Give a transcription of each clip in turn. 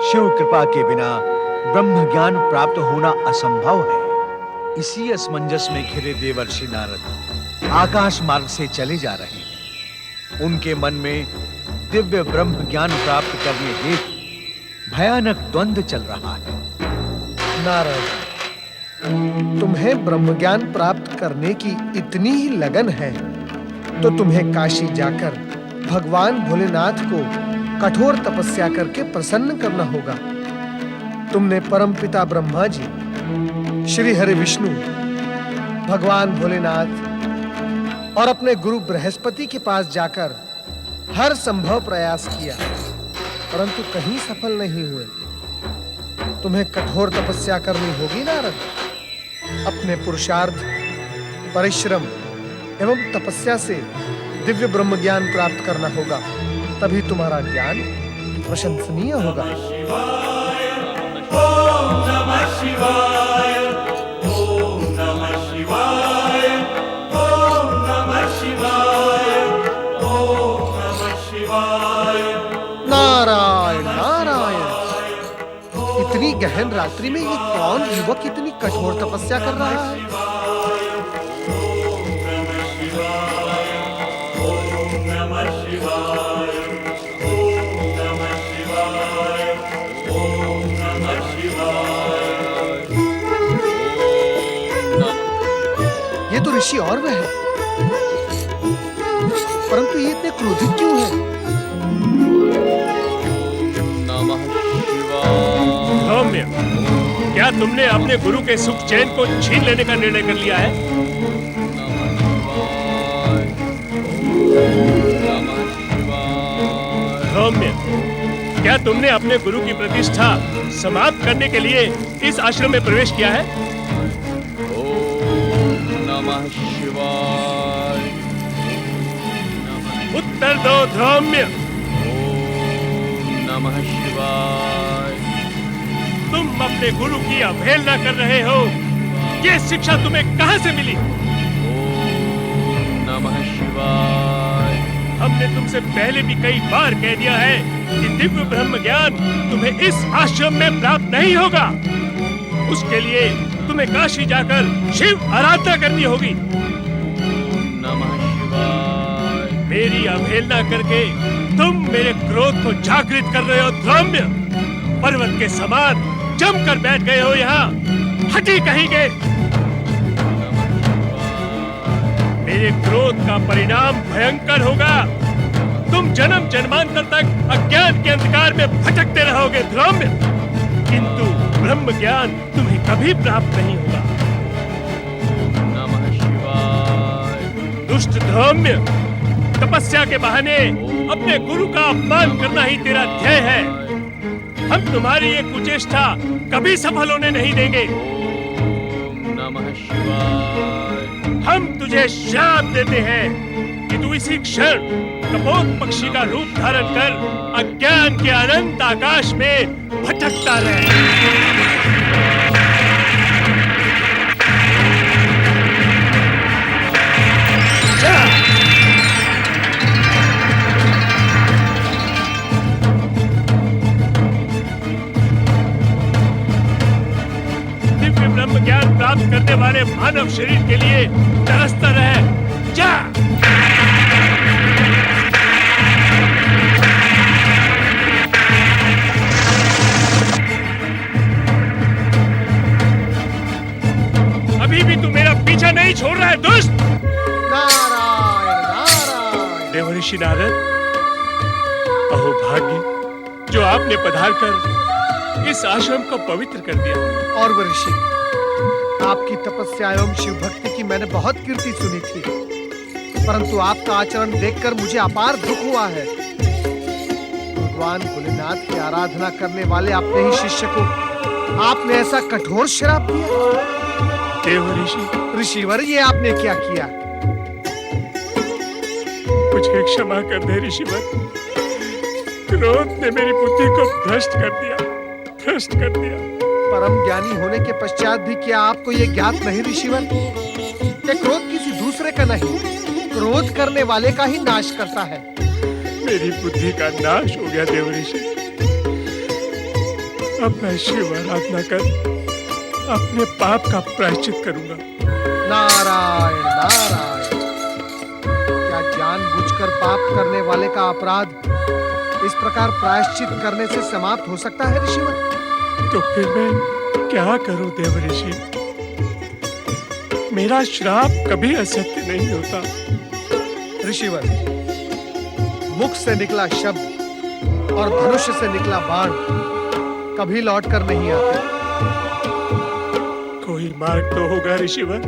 शिव कृपा के बिना ब्रह्म ज्ञान प्राप्त होना असंभव है। इसी असमंजस में घिरे देवर्षि नारद आकाश मार्ग से चले जा रहे हैं। उनके मन में दिव्य ब्रह्म ज्ञान प्राप्त करने हेतु भयानक द्वंद्व चल रहा है। नारद, तुम्हें ब्रह्म ज्ञान प्राप्त करने की इतनी ही लगन है तो तुम्हें काशी जाकर भगवान भोलेनाथ को कठोर तपस्या करके प्रसन्न करना होगा। तुमने परमपिता ब्रह्मा जी, श्री हरि विष्णु, भगवान भोलेनाथ और अपने गुरु बृहस्पति के पास जाकर हर संभव प्रयास किया, परंतु कहीं सफल नहीं हुए। तुम्हें कठोर तपस्या करनी होगी नारद। अपने पुरुषार्थ, परिश्रम एवं तपस्या से दिव्य ब्रह्म ज्ञान प्राप्त करना होगा, तभी तुम्हारा ज्ञान प्रशंसनीय होगा। ओम नमः शिवाय, ओम नमः शिवाय, ओम नमः शिवाय, ओम नमः शिवाय। नारायण नारायण, इतनी गहन रात्रि में ये कौन युवक इतनी कठोर तपस्या कर रहा है? ये तो ऋषि और वह है, परंतु ये इतने क्रोधित क्यों है? नमः शिवाय। सौम्य, क्या तुमने अपने गुरु के सुख चैन को छीन लेने का निर्णय कर लिया है? सौम्य, क्या तुमने अपने गुरु की प्रतिष्ठा समाप्त करने के लिए इस आश्रम में प्रवेश किया है? नमः शिवाय। उत्तर दो सौम्य। नमः शिवाय। तुम अपने गुरु की अवहेलना कर रहे हो। ये शिक्षा तुम्हें कहां से मिली? नमः शिवाय। हमने तुमसे पहले भी कई बार कह दिया है कि दिव्य ब्रह्म ज्ञान तुम्हें इस आश्रम में प्राप्त नहीं होगा। उसके लिए तुम्हें काशी जाकर शिव आराधना करनी होगी। नमः शिवाय। मेरी अवहेलना करके तुम मेरे क्रोध को जागृत कर रहे हो सौम्य। पर्वत के समान जमकर बैठ गए हो यहाँ। हटी कहेंगे। मेरे क्रोध का परिणाम भयंकर होगा। तुम जन्म जन्मांतर तक अज्ञान के अंधकार में भटकते रहोगे सौम्य, किंतु ब्रह्म ज्ञान तुम्हें कभी प्राप्त नहीं होगा। नमः शिवाय। दुष्ट सौम्य, तपस्या के बहाने अपने गुरु का अपमान करना ही तेरा ध्येय है। हम तुम्हारी ये कुचेष्टा कभी सफल होने नहीं देंगे। नमः शिवाय। हम तुझे श्राप देते हैं कि तू इसी क्षण कपोत पक्षी का रूप धारण कर अज्ञान के अनंत आकाश में भटकता रहे। दिव्य ब्रह्म ज्ञान प्राप्त करने वाले मानव शरीर के लिए तरसता रहे। जा। अभी भी तू मेरा पीछा नहीं छोड़ रहा है दुष्ट। नारायण नारायण। देवर्षि नारद, अहो भाग्य जो आपने पधारकर इस आश्रम को पवित्र कर दिया। और वह ऋषि, आपकी तपस्या एवं शिव भक्ति की मैंने बहुत कीर्ति सुनी थी, परंतु आपका आचरण देखकर मुझे अपार दुख हुआ है। भगवान भोलेनाथ की आराधना करने वाले अपने ही शिष्य को आपने ऐसा कठोर श्राप दिया। देवर्षि, ऋषिवर, ये आपने क्या किया? मुझे क्षमा कर दे ऋषिवर। क्रोध ने मेरी बुद्धि को भ्रष्ट कर दिया। परम ज्ञानी होने के पश्चात भी क्या आपको ये ज्ञात नहीं ऋषिवर कि क्रोध किसी दूसरे का नहीं, क्रोध करने वाले का ही नाश करता है। मेरी बुद्धि का नाश हो गया देवर्षि। अब मैं शिव आराधना कर अपने पाप का प्रायश्चित करूंगा। नारायण नारायण। क्या जानबूझकर पाप करने वाले का अपराध इस प्रकार प्रायश्चित करने से समाप्त हो सकता है ऋषिवर? तो फिर मैं क्या करूं देव ऋषि? मेरा श्राप कभी असत्य नहीं होता। ऋषिवर, मुख से निकला शब्द और धनुष से निकला बाण कभी लौट कर नहीं आते। कोई मार्ग तो होगा ऋषिवर,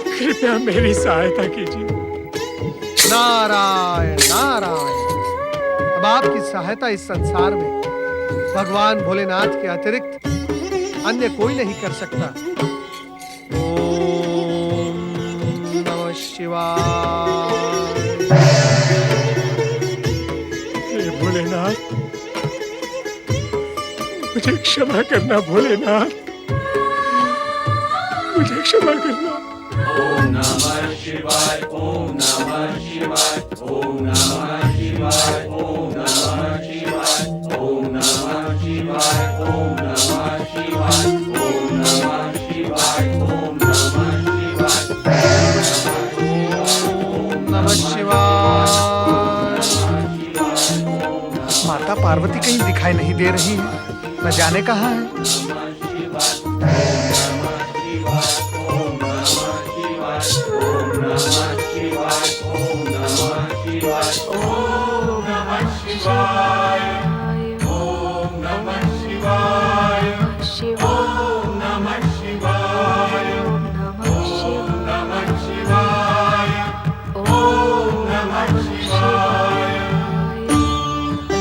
कृपया मेरी सहायता कीजिए। नारायण नारायण। अब आपकी सहायता इस संसार में भगवान भोलेनाथ के अतिरिक्त अन्य कोई नहीं कर सकता। ओम नमः शिवाय। हे भोलेनाथ, मुझे क्षमा करना भोलेनाथ, मुझे क्षमा करना। ओम नमः शिवाय, ओम नमः शिवाय, ओम नमः शिवाय, ओम नमः शिवाय, ओम नमः शिवाय, ओम नमः शिवाय, ओम नमः शिवाय, ओम नमः शिवाय। माता पार्वती कहीं दिखाई नहीं दे रही है, न जाने कहाँ है।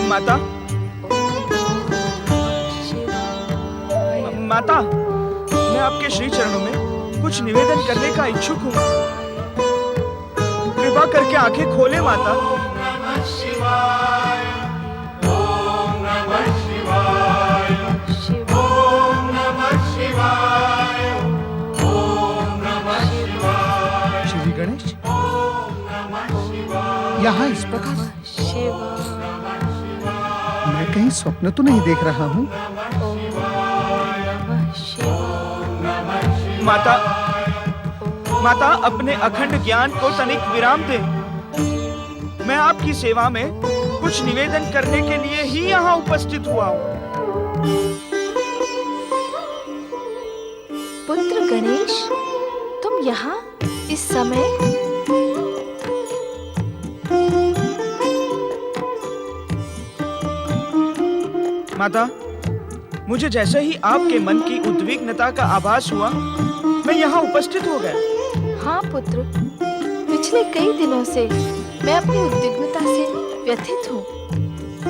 माता, माता, मैं आपके श्री चरणों में कुछ निवेदन करने का इच्छुक हूँ। कृपा करके आंखें खोले माता। श्री गणेश, यहाँ इस प्रकार मैं कहीं स्वप्न तो नहीं देख रहा हूँ? माता, माता, अपने अखंड ज्ञान को तनिक विराम दे। मैं आपकी सेवा में कुछ निवेदन करने के लिए ही यहाँ उपस्थित हुआ हूँ। पुत्र गणेश, तुम यहाँ इस समय? माता, मुझे जैसे ही आपके मन की उद्विग्नता का आभास हुआ, मैं यहाँ उपस्थित हो गया। हाँ पुत्र, पिछले कई दिनों से मैं अपनी उद्विग्नता से व्यथित हूँ।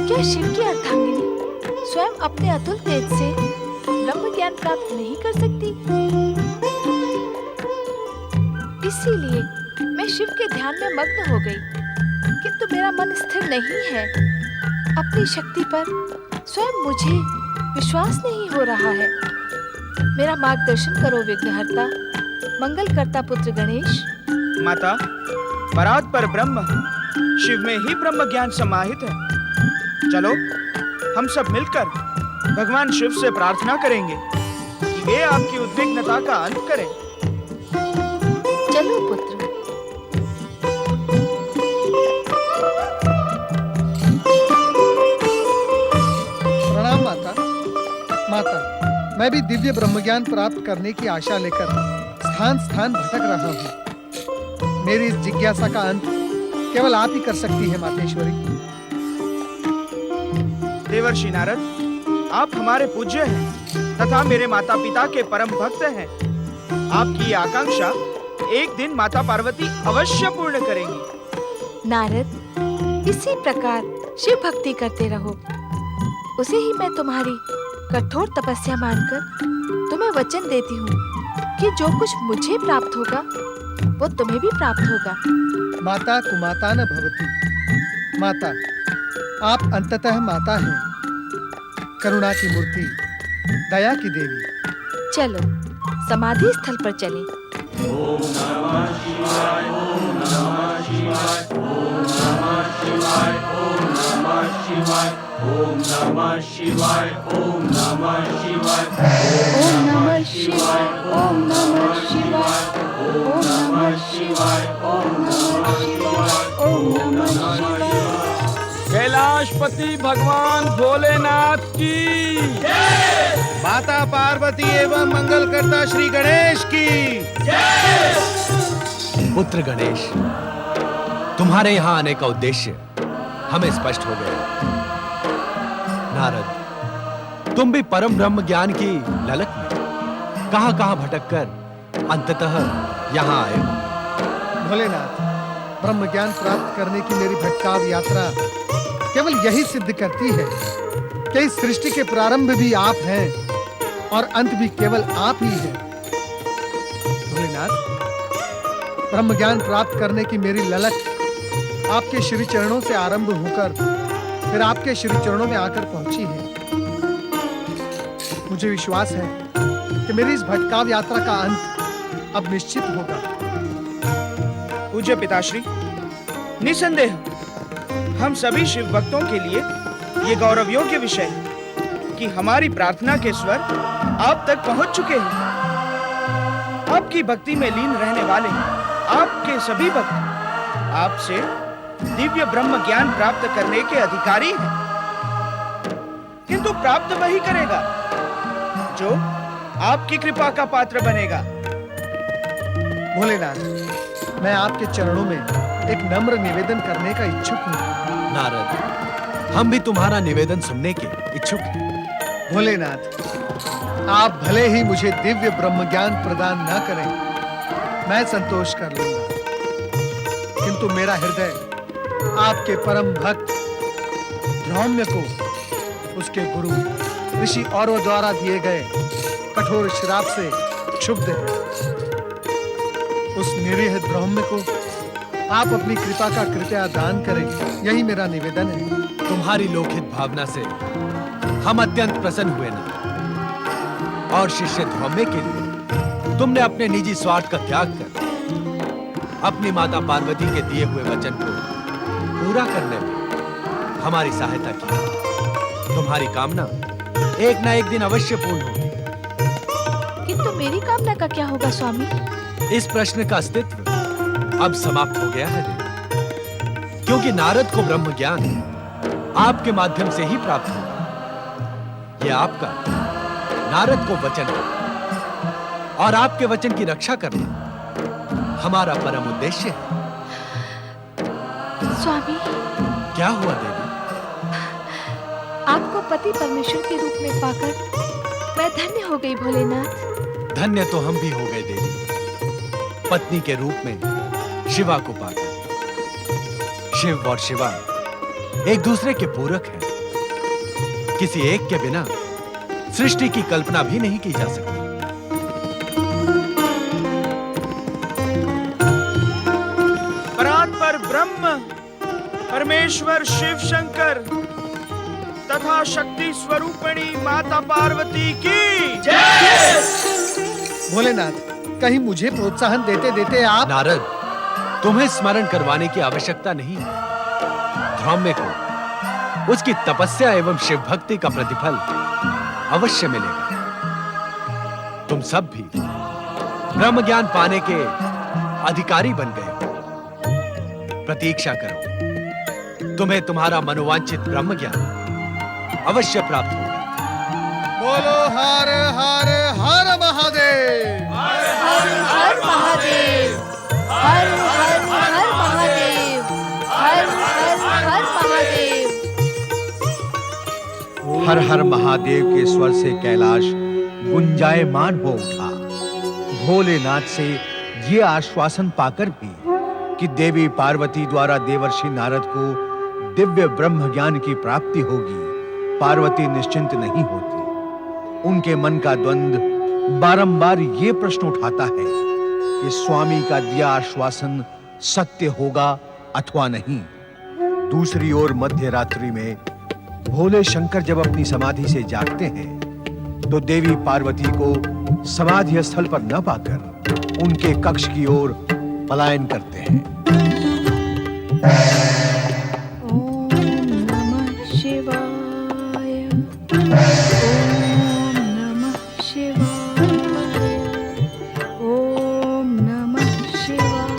क्या शिव की अर्धांगिनी स्वयं अपने अतुल तेज से ब्रह्म ज्ञान प्राप्त नहीं कर सकती? इसीलिए मैं शिव के ध्यान में मग्न हो गई, किंतु मेरा मन स्थिर नहीं है। अपनी शक्ति पर स्वयं मुझे विश्वास नहीं हो रहा है। मेरा मार्गदर्शन करो विघ्नहर्ता, मंगल करता पुत्र गणेश। माता, परात पर ब्रह्म शिव में ही ब्रह्म ज्ञान समाहित है। चलो हम सब मिलकर भगवान शिव से प्रार्थना करेंगे कि वे आपकी उद्विग्नता का अंत करें। चलो पुत्र। प्रणाम माता। माता, मैं भी दिव्य ब्रह्मज्ञान प्राप्त करने की आशा लेकर स्थान स्थान भटक रहा हूँ। मेरी इस जिज्ञासा का अंत केवल आप ही कर सकती है मातेश्वरी। देवर्षि नारद, आप हमारे पूज्य हैं तथा मेरे माता पिता के परम भक्त हैं। आपकी आकांक्षा एक दिन माता पार्वती अवश्य पूर्ण करेंगी। नारद, इसी प्रकार शिव भक्ति करते रहो। उसे ही मैं तुम्हारी कठोर तपस्या मानकर तुम्हें वचन देती हूँ कि जो कुछ मुझे प्राप्त होगा वो तुम्हें भी प्राप्त होगा। माता कुमाता न भवती। माता, आप अंततः माता हैं, करुणा की मूर्ति, दया की देवी। चलो समाधि स्थल पर चलें। ओम नमः शिवाय, ओम नमः शिवाय, ओम नमः शिवाय, ओम नमः शिवाय। ओम नमः शिवाय ओम नमः शिवाय ओम नमः शिवाय ओम नमः शिवाय ओम नमः शिवाय ओम नमः शिवाय ओम नमः शिवाय। कैलाशपति भगवान भोलेनाथ की माता पार्वती एवं मंगलकर्ता श्री गणेश की पुत्र गणेश, तुम्हारे यहाँ आने का उद्देश्य हमें स्पष्ट हो गया। नारद, तुम भी परम ब्रह्म ज्ञान की ललक में कहां-कहां भटककर अंततः यहाँ आए हो। भोलेनाथ, ब्रह्म ज्ञान प्राप्त करने की मेरी भटकाव यात्रा केवल यही सिद्ध करती है कि इस सृष्टि के प्रारंभ भी आप हैं और अंत भी केवल आप ही हैं। भोलेनाथ, ब्रह्म ज्ञान प्राप्त करने की मेरी ललक आपके श्री चरणों से आरंभ होकर फिर आपके श्री चरणों में आकर पहुंची है। मुझे विश्वास है कि मेरी इस भटकाव यात्रा का अंत अब निश्चित होगा। पूज्य पिताश्री, निसंदेह हम सभी शिव भक्तों के लिए ये गौरव योग्य विषय है कि हमारी प्रार्थना के स्वर आप तक पहुंच चुके हैं। आपकी भक्ति में लीन रहने वाले आपके सभी भक्त आपसे दिव्य ब्रह्म ज्ञान प्राप्त करने के अधिकारी हैं। किंतु प्राप्त वही करेगा जो आपकी कृपा का पात्र बनेगा। भोलेनाथ, मैं आपके चरणों में एक नम्र निवेदन करने का इच्छुक हूँ। नारद, हम भी तुम्हारा निवेदन सुनने के इच्छुक हैं। भोलेनाथ, आप भले ही मुझे दिव्य ब्रह्म ज्ञान प्रदान न करें, मैं संतोष कर लूंगा, किंतु मेरा हृदय आपके परम भक्त धौम्य को उसके गुरु ऋषि औरव द्वारा दिए गए कठोर श्राप से क्षुब्ध है। उस निरीह धौम्य को आप अपनी कृपा का कृपया दान करें, यही मेरा निवेदन है। तुम्हारी लोकहित भावना से हम अत्यंत प्रसन्न हुए ना, और शिष्य धौम्य के लिए तुमने अपने निजी स्वार्थ का त्याग कर अपनी माता पार्वती के दिए हुए वचन को पूरा करने में हमारी सहायता की। तुम्हारी कामना एक ना एक दिन अवश्य पूर्ण होगी। किंतु मेरी कामना का क्या होगा स्वामी? इस प्रश्न का अस्तित्व अब समाप्त हो गया है देवी, क्योंकि नारद को ब्रह्म ज्ञान आपके माध्यम से ही प्राप्त होगा। यह आपका नारद को वचन है और आपके वचन की रक्षा करना हमारा परम उद्देश्य है। स्वामी, क्या हुआ देवी? आपको पति परमेश्वर के रूप में पाकर मैं धन्य हो गई भोलेनाथ। धन्य तो हम भी हो गए देवी, पत्नी के रूप में शिवा को पाकर। शिव और शिवा एक दूसरे के पूरक हैं। किसी एक के बिना सृष्टि की कल्पना भी नहीं की जा सकती। परात्पर ब्रह्म परमेश्वर शिव शंकर तथा शक्ति स्वरूपिणी माता पार्वती की जय। भोलेनाथ, कहीं मुझे प्रोत्साहन देते देते आप नारद, तुम्हें स्मरण करवाने की आवश्यकता नहीं है। धौम्य को उसकी तपस्या एवं शिव भक्ति का प्रतिफल अवश्य मिलेगा। तुम सब भी ब्रह्म ज्ञान पाने के अधिकारी बन गए हो। प्रतीक्षा करो, तुम्हें तुम्हारा मनोवांछित ब्रह्म ज्ञान अवश्य प्राप्त होगा। बोलो हर हर हर महादेव। हर हर महादेव, हर हर हर महादेव, हर हर हर महादेव। हर हर महादेव के स्वर से कैलाश गुंजायमान हो उठा। भोलेनाथ से ये आश्वासन पाकर भी कि देवी पार्वती द्वारा देवर्षि नारद को दिव्य ब्रह्म ज्ञान की प्राप्ति होगी, पार्वती निश्चिंत नहीं होती। उनके मन का द्वंद्व बारंबार ये प्रश्न उठाता है कि स्वामी का दिया आश्वासन सत्य होगा अथवा नहीं। दूसरी ओर मध्य रात्रि में भोले शंकर जब अपनी समाधि से जागते हैं तो देवी पार्वती को समाधि स्थल पर न पाकर उनके कक्ष की ओर पलायन करते हैं। ओम नमः शिवाय। नमः शिवाय। ओम नमः शिवाय।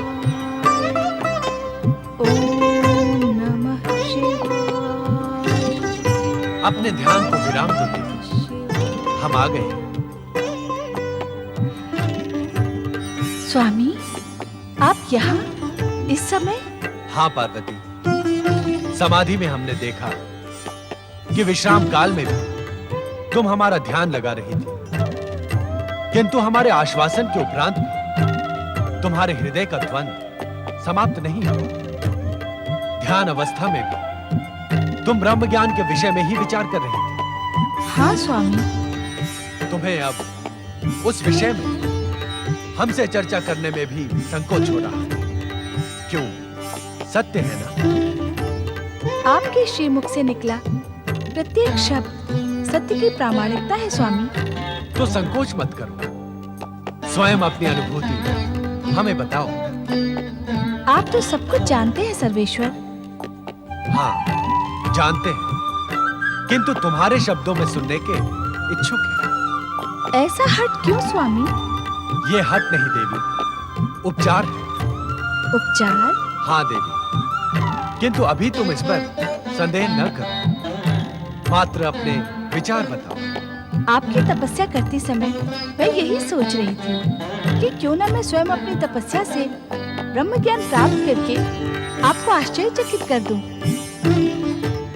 ओम नमः शिवाय। अपने ध्यान को विराम दो देवी, हम आ गए। स्वामी, आप यहाँ इस समय? हाँ पार्वती, समाधि में हमने देखा कि विश्राम काल में भी तुम हमारा ध्यान लगा रही थी, किंतु हमारे आश्वासन के उपरांत भी तुम्हारे हृदय का द्वंद समाप्त नहीं हुआ। ध्यान अवस्था में भी तुम ब्रह्म ज्ञान के विषय में ही विचार कर रही थी। हाँ स्वामी। तुम्हें अब उस विषय में हमसे चर्चा करने में भी संकोच हो रहा है। क्यों? सत्य है ना? आपके श्रीमुख से निकला प्रत्येक शब्द सत्य की प्रामाणिकता है स्वामी। तो संकोच मत करो, स्वयं अपनी अनुभूति हमें बताओ। आप तो सब कुछ जानते हैं सर्वेश्वर। हाँ, जानते हैं, किंतु तुम्हारे शब्दों में सुनने के इच्छुक हैं। ऐसा हट क्यों स्वामी? ये हट नहीं देवी, उपचार है। उपचार? हाँ देवी, किंतु अभी तुम इस पर संदेह न करो, मात्र अपने विचार बताओ। आपकी तपस्या करते समय मैं यही सोच रही थी कि क्यों न मैं स्वयं अपनी तपस्या से ब्रह्म ज्ञान प्राप्त करके आपको आश्चर्यचकित कर दूं।